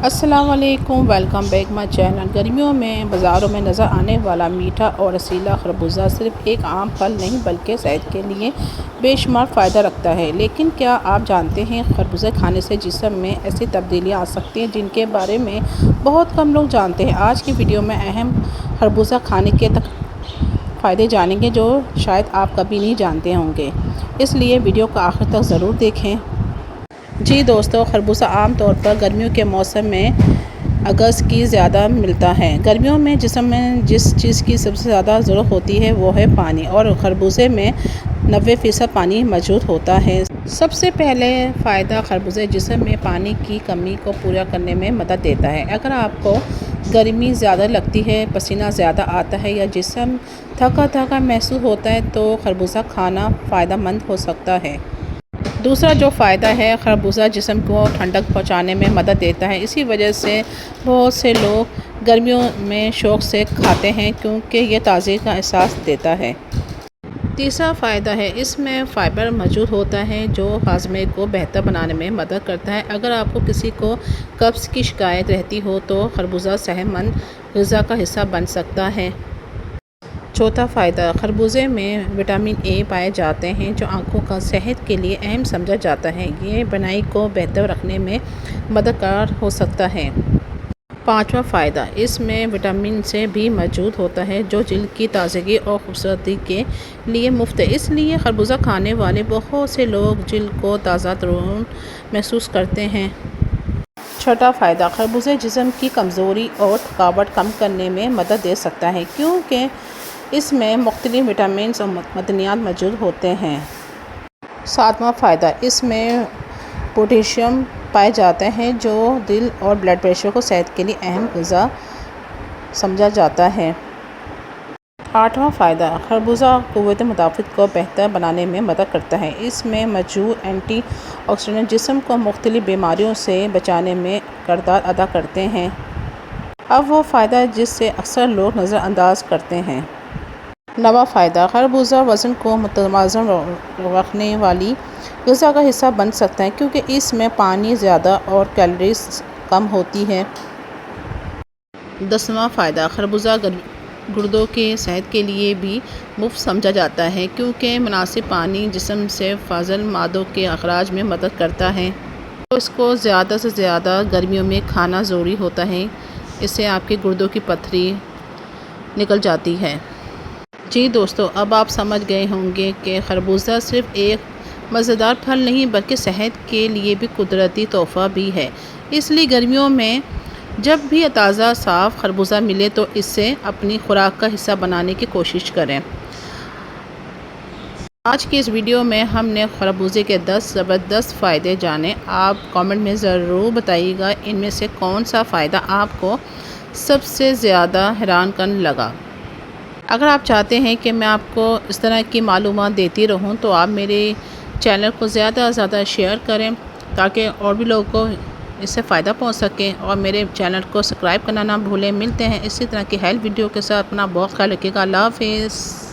السلام علیکم، welcome back my channel. گرمیوں میں بازاروں میں نظر آنے والا میٹھا اور رسیلا خربوزہ صرف ایک عام پھل نہیں بلکہ صحت کے لیے بے شمار فائدہ رکھتا ہے۔ لیکن کیا آپ جانتے ہیں خربوزہ کھانے سے جسم میں ایسی تبدیلیاں آ سکتی ہیں جن کے بارے میں بہت کم لوگ جانتے ہیں۔ آج کی ویڈیو میں اہم خربوزہ کھانے کے فائدے جانیں گے جو شاید آپ کبھی نہیں جانتے ہوں گے، اس لیے ویڈیو کو آخر تک ضرور دیکھیں۔ جی دوستو، خربوزہ عام طور پر گرمیوں کے موسم میں اگست کی زیادہ ملتا ہے۔ گرمیوں میں جسم میں جس چیز کی سب سے زیادہ ضرورت ہوتی ہے وہ ہے پانی، اور خربوزے میں 90% پانی موجود ہوتا ہے۔ سب سے پہلے فائدہ، خربوزہ جسم میں پانی کی کمی کو پورا کرنے میں مدد دیتا ہے۔ اگر آپ کو گرمی زیادہ لگتی ہے، پسینہ زیادہ آتا ہے یا جسم تھکا محسوس ہوتا ہے تو خربوزہ کھانا فائدہ مند ہو سکتا ہے۔ دوسرا جو فائدہ ہے، خربوزہ جسم کو ٹھنڈک پہنچانے میں مدد دیتا ہے۔ اسی وجہ سے بہت سے لوگ گرمیوں میں شوق سے کھاتے ہیں کیونکہ یہ تازگی کا احساس دیتا ہے۔ تیسرا فائدہ ہے، اس میں فائبر موجود ہوتا ہے جو ہاضمے کو بہتر بنانے میں مدد کرتا ہے۔ اگر آپ کو کسی کو قبض کی شکایت رہتی ہو تو خربوزہ صحت مند غذا کا حصہ بن سکتا ہے۔ چوتھا فائدہ، خربوزے میں وٹامن اے پائے جاتے ہیں جو آنکھوں کا صحت کے لیے اہم سمجھا جاتا ہے۔ یہ بینائی کو بہتر رکھنے میں مددگار ہو سکتا ہے۔ پانچواں فائدہ، اس میں وٹامن سی بھی موجود ہوتا ہے جو جلد کی تازگی اور خوبصورتی کے لیے مفید ہے۔ اس لیے خربوزہ کھانے والے بہت سے لوگ جلد کو تازہ ترون محسوس کرتے ہیں۔ چھٹا فائدہ، خربوزہ جسم کی کمزوری اور تھکاوٹ کم کرنے میں مدد دے سکتا ہے کیونکہ اس میں مختلف وٹامنز اور معدنیات موجود ہوتے ہیں۔ ساتواں فائدہ، اس میں پوٹیشیم پائے جاتے ہیں جو دل اور بلڈ پریشر کو صحت کے لیے اہم غذا سمجھا جاتا ہے۔ آٹھواں فائدہ، خربوزہ قوت مدافعت کو بہتر بنانے میں مدد کرتا ہے۔ اس میں موجود اینٹی آکسیڈنٹ جسم کو مختلف بیماریوں سے بچانے میں کردار ادا کرتے ہیں۔ اب وہ فائدہ جس سے اکثر لوگ نظر انداز کرتے ہیں۔ نواں فائدہ، خربوزہ وزن کو متوازن رکھنے والی غذا کا حصہ بن سکتا ہے کیونکہ اس میں پانی زیادہ اور کیلوریز کم ہوتی ہیں۔ دسواں فائدہ، خربوزہ گردوں کی صحت کے لیے بھی مفید سمجھا جاتا ہے کیونکہ مناسب پانی جسم سے فاضل مادوں کے اخراج میں مدد کرتا ہے۔ تو اس کو زیادہ سے زیادہ گرمیوں میں کھانا ضروری ہوتا ہے، اس سے آپ کے گردوں کی پتھری نکل جاتی ہے۔ جی دوستو، اب آپ سمجھ گئے ہوں گے کہ خربوزہ صرف ایک مزیدار پھل نہیں بلکہ صحت کے لیے بھی قدرتی تحفہ بھی ہے۔ اس لیے گرمیوں میں جب بھی تازہ صاف خربوزہ ملے تو اسے اپنی خوراک کا حصہ بنانے کی کوشش کریں۔ آج کی اس ویڈیو میں ہم نے خربوزے کے 10 زبردست فائدے جانے۔ آپ کامنٹ میں ضرور بتائیے گا ان میں سے کون سا فائدہ آپ کو سب سے زیادہ حیران کن لگا۔ اگر آپ چاہتے ہیں کہ میں آپ کو اس طرح کی معلومات دیتی رہوں تو آپ میرے چینل کو زیادہ سے زیادہ شیئر کریں تاکہ اور بھی لوگوں کو اس سے فائدہ پہنچ سکے، اور میرے چینل کو سبسکرائب کرنا نہ بھولیں۔ ملتے ہیں اسی طرح کی ہیلپ ویڈیو کے ساتھ، اپنا بہت خیال رکھیے گا۔ اللہ حافظ۔